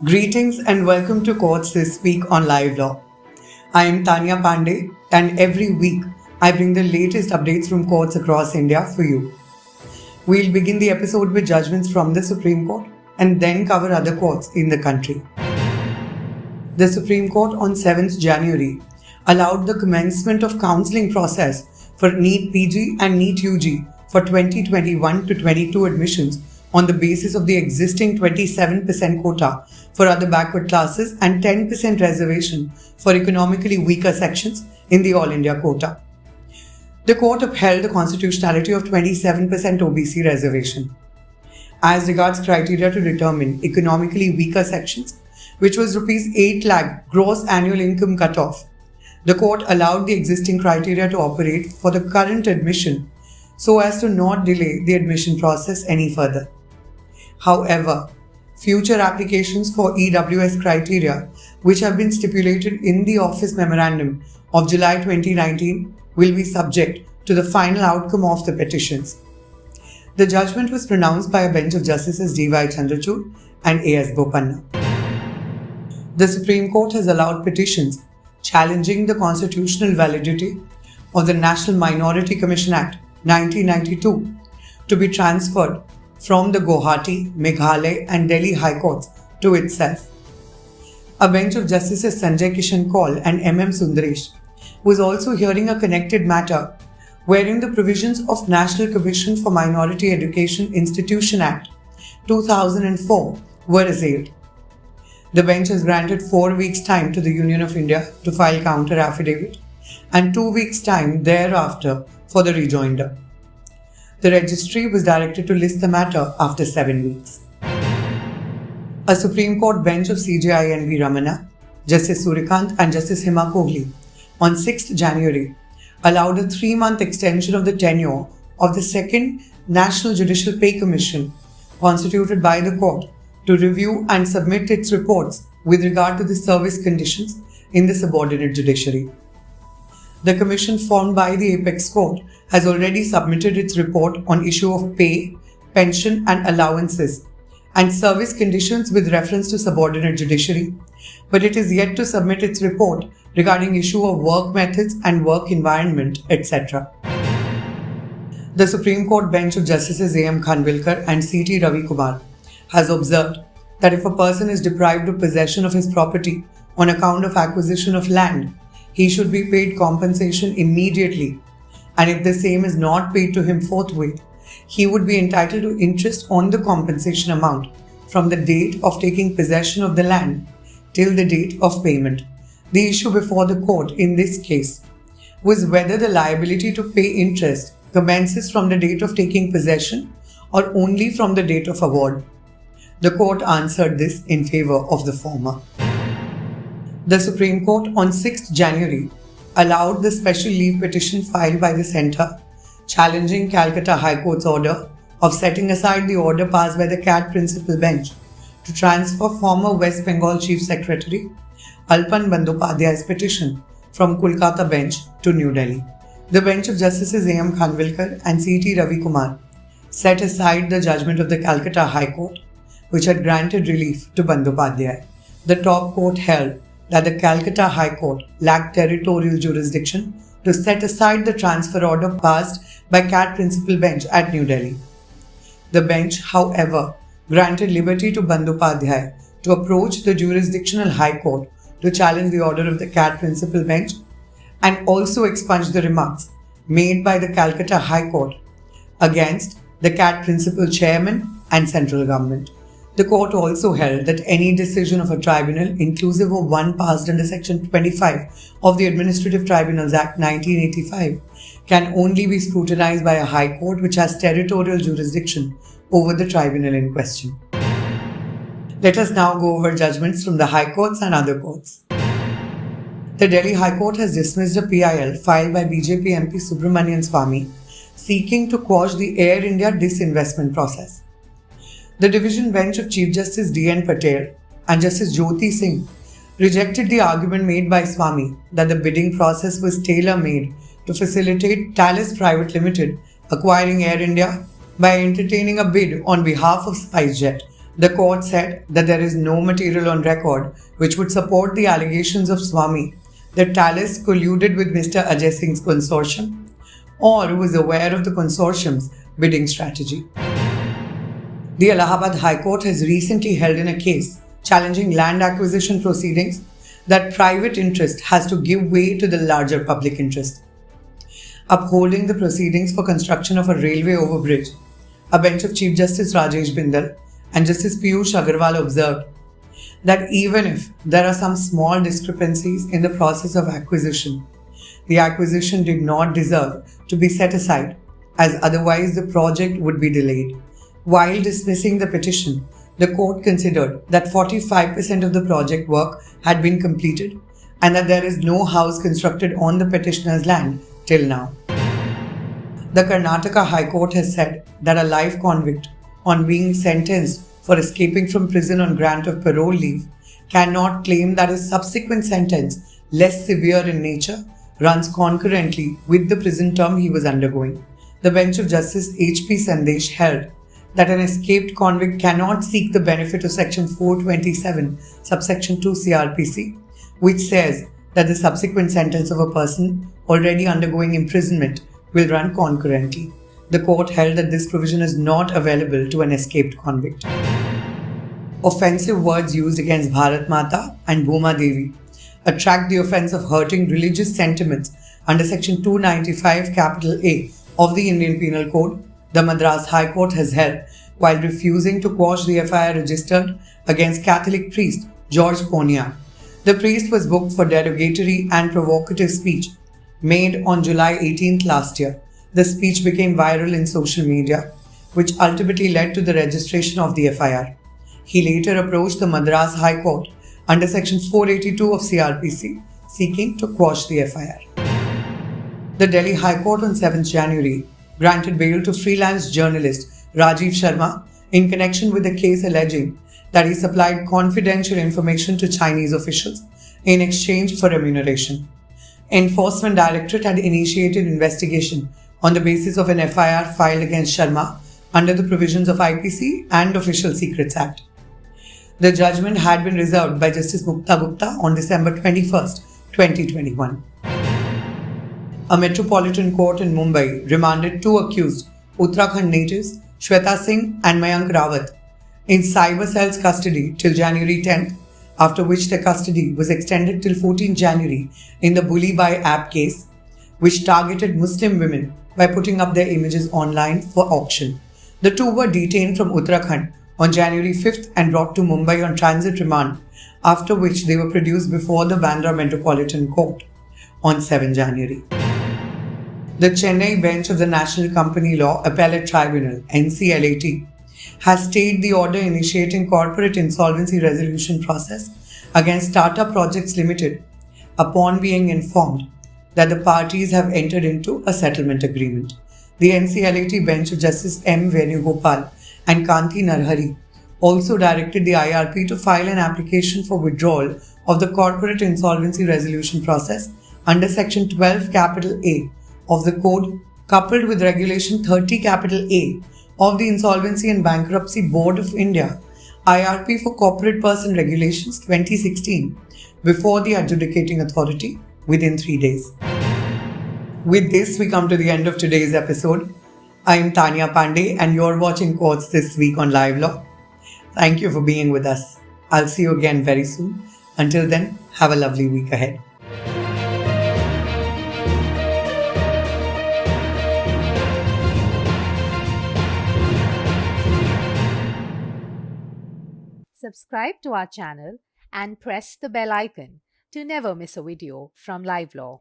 Greetings and welcome to Courts This Week on LiveLaw. I am Taniya Pandey, and every week I bring the latest updates from courts across India for you. We'll begin the episode with judgments from the Supreme Court and then cover other courts in the country. The Supreme Court on 7th January allowed the commencement of counselling process for NEET PG and NEET UG for 2021 to 22 admissions on the basis of the existing 27% quota for other backward classes and 10% reservation for economically weaker sections in the All India quota. The court upheld the constitutionality of 27% OBC reservation. As regards criteria to determine economically weaker sections, which was Rs 8 lakh gross annual income cutoff, the court allowed the existing criteria to operate for the current admission so as to not delay the admission process any further. However, future applications for EWS criteria, which have been stipulated in the Office Memorandum of July 2019, will be subject to the final outcome of the petitions. The judgment was pronounced by a bench of Justices D.Y. Chandrachud and A.S. Bopanna. The Supreme Court has allowed petitions challenging the constitutional validity of the National Minority Commission Act 1992 to be transferred from the Guwahati, Meghalaya and Delhi High Courts to itself. A bench of Justices Sanjay Kishan Kaul and M.M. Sundaresh was also hearing a connected matter wherein the provisions of National Commission for Minority Education Institution Act 2004 were assailed. The bench has granted 4 weeks' time to the Union of India to file counter affidavit and 2 weeks' time thereafter for the rejoinder. The registry was directed to list the matter after 7 weeks. A Supreme Court bench of CJI N.V. Ramana, Justice Suryakant and Justice Hima Kohli on 6th January allowed a 3-month extension of the tenure of the second National Judicial Pay Commission constituted by the court to review and submit its reports with regard to the service conditions in the subordinate judiciary. The commission formed by the Apex Court has already submitted its report on issue of pay, pension and allowances and service conditions with reference to subordinate judiciary, but it is yet to submit its report regarding issue of work methods and work environment, etc. The Supreme Court bench of Justices A.M. Khanvilkar and C.T. Ravi Kumar has observed that if a person is deprived of possession of his property on account of acquisition of land, he should be paid compensation immediately, and if the same is not paid to him forthwith, he would be entitled to interest on the compensation amount from the date of taking possession of the land till the date of payment. The issue before the court in this case was whether the liability to pay interest commences from the date of taking possession or only from the date of award. The court answered this in favor of the former. The Supreme Court on 6th January allowed the special leave petition filed by the Centre challenging Calcutta High Court's order of setting aside the order passed by the CAT Principal Bench to transfer former West Bengal Chief Secretary Alpan Bandyopadhyay's petition from Kolkata Bench to New Delhi. The bench of Justices A.M. Khanvilkar and C.T. Ravi Kumar set aside the judgment of the Calcutta High Court, which had granted relief to Bandyopadhyay. The top court held that the Calcutta High Court lacked territorial jurisdiction to set aside the transfer order passed by CAT Principal Bench at New Delhi. The bench, however, granted liberty to Bandyopadhyay to approach the jurisdictional High Court to challenge the order of the CAT Principal Bench and also expunge the remarks made by the Calcutta High Court against the CAT Principal Chairman and central government. The court also held that any decision of a tribunal, inclusive of one passed under Section 25 of the Administrative Tribunals Act 1985, can only be scrutinized by a High Court which has territorial jurisdiction over the tribunal in question. Let us now go over judgments from the High Courts and other courts. The Delhi High Court has dismissed a PIL filed by BJP MP Subramanian Swamy seeking to quash the Air India disinvestment process. The division bench of Chief Justice D.N. Patel and Justice Jyoti Singh rejected the argument made by Swamy that the bidding process was tailor-made to facilitate Thales Private Limited acquiring Air India by entertaining a bid on behalf of SpiceJet The court said that there is no material on record which would support the allegations of Swamy that Thales colluded with Mr. Ajay Singh's consortium or was aware of the consortium's bidding strategy. The Allahabad High Court has recently held in a case challenging land acquisition proceedings that private interest has to give way to the larger public interest. Upholding the proceedings for construction of a railway overbridge, a bench of Chief Justice Rajesh Bindal and Justice Piyush Agarwal observed that even if there are some small discrepancies in the process of acquisition, the acquisition did not deserve to be set aside, as otherwise the project would be delayed. While dismissing the petition, the court considered that 45% of the project work had been completed and that there is no house constructed on the petitioner's land till now. The Karnataka High Court has said that a life convict, on being sentenced for escaping from prison on grant of parole leave, cannot claim that his subsequent sentence, less severe in nature, runs concurrently with the prison term he was undergoing. The bench of Justice H.P. Sandesh held that an escaped convict cannot seek the benefit of Section 427, subsection 2 CRPC, which says that the subsequent sentence of a person already undergoing imprisonment will run concurrently. The court held that this provision is not available to an escaped convict. Offensive words used against Bharat Mata and Bhuma Devi attract the offence of hurting religious sentiments under Section 295 capital A of the Indian Penal Code. The Madras High Court has held while refusing to quash the FIR registered against Catholic priest George Ponia. The priest was booked for derogatory and provocative speech made on July 18th last year. The speech became viral in social media, which ultimately led to the registration of the FIR. He later approached the Madras High Court under Section 482 of CRPC, seeking to quash the FIR. The Delhi High Court on 7th January granted bail to freelance journalist Rajiv Sharma in connection with the case alleging that he supplied confidential information to Chinese officials in exchange for remuneration. Enforcement Directorate had initiated investigation on the basis of an FIR filed against Sharma under the provisions of IPC and Official Secrets Act. The judgment had been reserved by Justice Mukta Gupta on December 21, 2021. A metropolitan court in Mumbai remanded two accused Uttarakhand natives Shweta Singh and Mayank Rawat in cyber cell's custody till January 10th, after which their custody was extended till 14 January in the Bully Buy app case, which targeted Muslim women by putting up their images online for auction. The two were detained from Uttarakhand on January 5th and brought to Mumbai on transit remand, after which they were produced before the Bandra Metropolitan Court on 7 January. The Chennai bench of the National Company Law Appellate Tribunal (NCLAT) has stayed the order initiating corporate insolvency resolution process against Tata Projects Limited upon being informed that the parties have entered into a settlement agreement. The NCLAT bench of Justice M. Venugopal and Kanti Narhari also directed the IRP to file an application for withdrawal of the corporate insolvency resolution process under Section 12 capital A of the Code, coupled with Regulation 30 capital A of the Insolvency and Bankruptcy Board of India, IRP for Corporate Person Regulations 2016, before the adjudicating authority within 3 days. With this, we come to the end of today's episode. I am Taniya Pandey and you're watching Courts This Week on LiveLaw. Thank you for being with us. I'll see you again very soon. Until then, have a lovely week ahead. Subscribe to our channel and press the bell icon to never miss a video from LiveLaw.